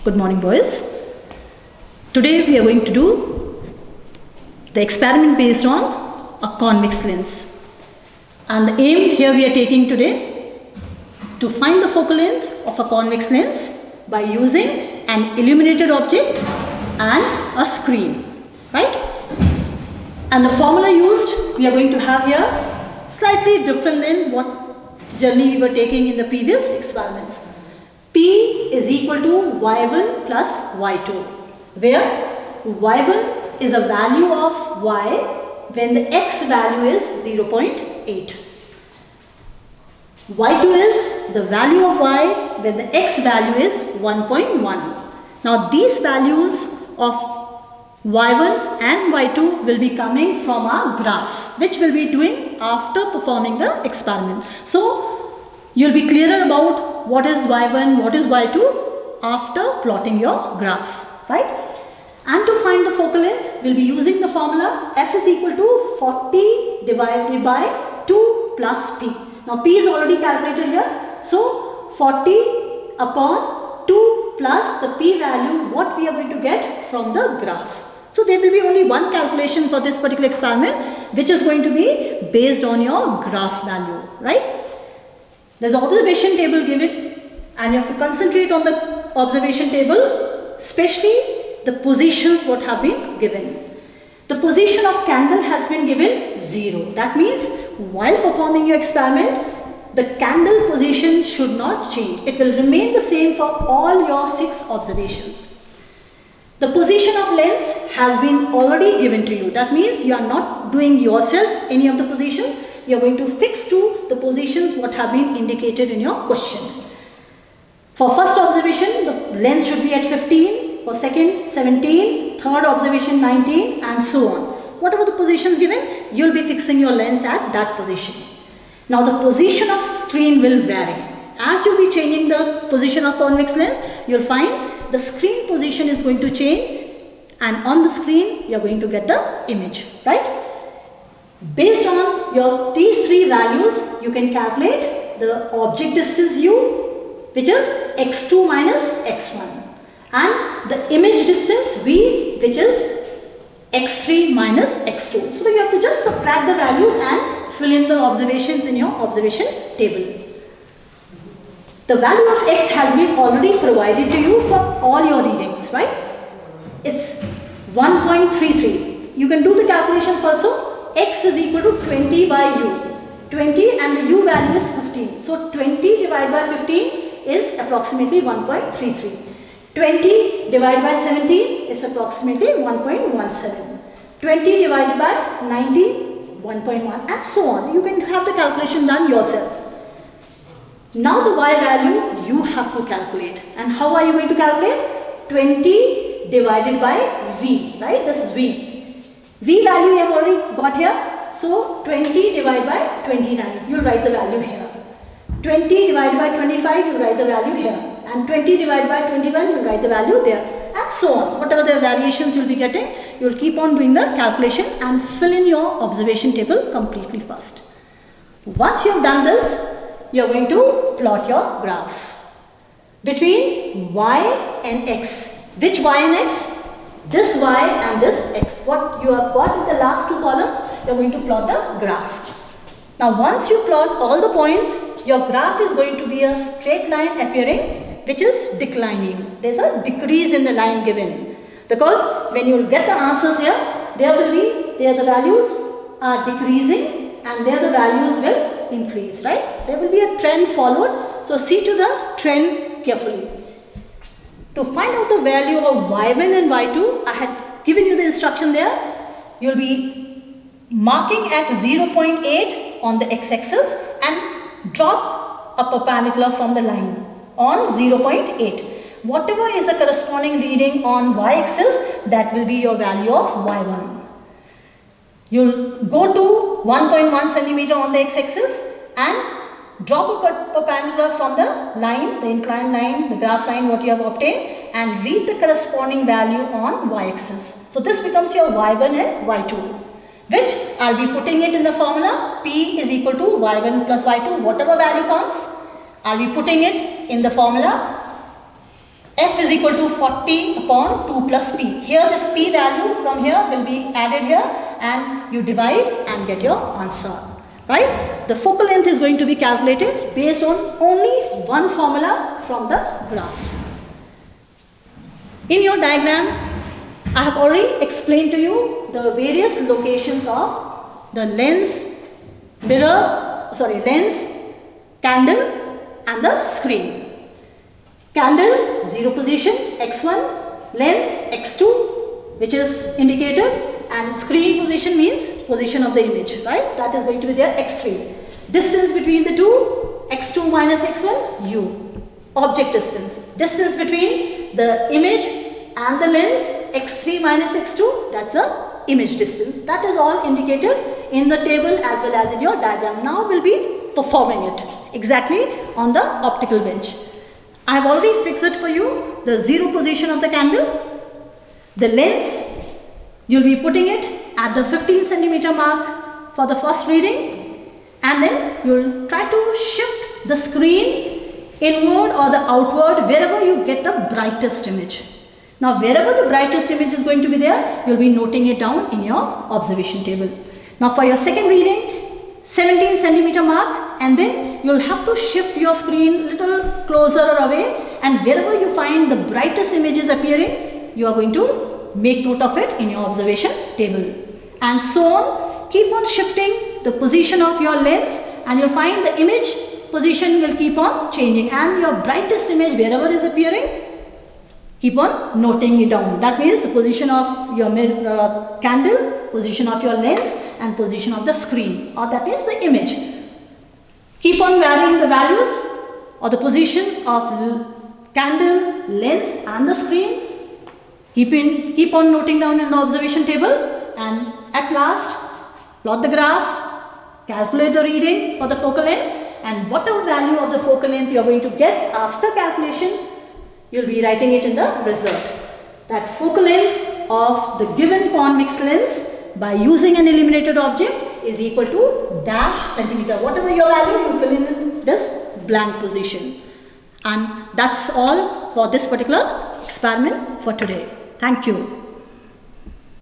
Good morning, boys. Today we are going to do the experiment based on a convex lens. And the aim here we are taking today to find the focal length of a convex lens by using an illuminated object and a screen, right? And the formula used we are going to have here slightly different than what journey we were taking in the previous experiments. P is equal to y1 plus y2, where y1 is a value of y when the x value is 0.8. y2 is the value of y when the x value is 1.1. Now these values of y1 and y2 will be coming from our graph, which we'll be doing after performing the experiment. So you'll be clearer about what is y1, what is y2 after plotting your graph, right? And to find the focal length, we'll be using the formula f is equal to 40 divided by 2 plus p. Now p is already calculated here. So 40 upon 2 plus the p value, what we are going to get from the graph. So there will be only one calculation for this particular experiment, which is going to be based on your graph value, right? There's an observation table given and you have to concentrate on the observation table, especially the positions what have been given. The position of candle has been given 0. That means while performing your experiment, the candle position should not change. It will remain the same for all your 6 observations. The position of lens has been already given to you. That means you are not doing yourself any of the positions. You are going to fix to the positions what have been indicated in your question. For first observation, the lens should be at 15. For second, 17. Third observation, 19, and so on. Whatever the positions given, you will be fixing your lens at that position. Now the position of screen will vary. As you will be changing the position of convex lens, you will find the screen position is going to change, and on the screen you are going to get the image, right? Based on these 3 values, you can calculate the object distance u, which is x2 minus x1, and the image distance v, which is x3 minus x2. So you have to just subtract the values and fill in the observations in your observation table. The value of x has been already provided to you for all your readings, right? It's 1.33. You can do the calculations also. X is equal to 20 by u. 20 and the u value is 15. So 20 divided by 15 is approximately 1.33. 20 divided by 17 is approximately 1.17. 20 divided by 19, 1.1, and so on. You can have the calculation done yourself. Now the y value you have to calculate. And how are you going to calculate? 20 divided by v, right? This is v. V value you have already got here. So 20 divided by 29. You will write the value here. 20 divided by 25, you will write the value here. And 20 divided by 21, you will write the value there. And so on. Whatever the variations you will be getting, you will keep on doing the calculation and fill in your observation table completely first. Once you have done this, you are going to plot your graph between y and x. Which y and x? This y and this x. What you have got in the last 2 columns, you are going to plot the graph. Now once you plot all the points, your graph is going to be a straight line appearing, which is declining. There is a decrease in the line given, because when you get the answers here, the values are decreasing and there the values will increase, right? There will be a trend followed. So see to the trend carefully. To find out the value of y1 and y2, I had given you the instruction there. You will be marking at 0.8 on the x-axis and drop a perpendicular from the line on 0.8. Whatever is the corresponding reading on y-axis, that will be your value of y1. You will go to 1.1 centimeter on the x-axis and drop a perpendicular from the line, the inclined line, the graph line what you have obtained, and read the corresponding value on y-axis. So this becomes your y1 and y2, which I'll be putting it in the formula. P is equal to y1 plus y2. Whatever value comes, I'll be putting it in the formula f is equal to 40 upon 2 plus p. Here this p value from here will be added here and you divide and get your answer. Right? The focal length is going to be calculated based on only one formula from the graph. In your diagram, I have already explained to you the various locations of the lens, candle and the screen. Candle 0 position x1, lens x2 which is indicated, and screen position means position of the image, right? That is going to be there x3. Distance between the two, x2 minus x1, u. Object distance. Distance between the image and the lens, x3 minus x2, that's the image distance. That is all indicated in the table as well as in your diagram. Now we'll be performing it exactly on the optical bench. I have already fixed it for you, the 0 position of the candle. The lens, you'll be putting it at the 15 centimeter mark for the first reading, and then you'll try to shift the screen inward or the outward wherever you get the brightest image. Now wherever the brightest image is going to be there, you'll be noting it down in your observation table. Now for your second reading, 17 centimeter mark, and then you'll have to shift your screen little closer or away, and wherever you find the brightest images appearing, you are going to make note of it in your observation table. And so on, keep on shifting the position of your lens and you'll find the image position will keep on changing, and your brightest image wherever is appearing, keep on noting it down. That means the position of your candle, position of your lens and position of the screen, or that means the image. Keep on varying the values or the positions of candle, lens and the screen. Keep on noting down in the observation table, and at last plot the graph, calculate the reading for the focal length, and whatever value of the focal length you are going to get after calculation, you will be writing it in the result. That focal length of the given convex lens by using an illuminated object is equal to dash centimeter. Whatever your value, you fill in this blank position. And that's all for this particular experiment for today. Thank you.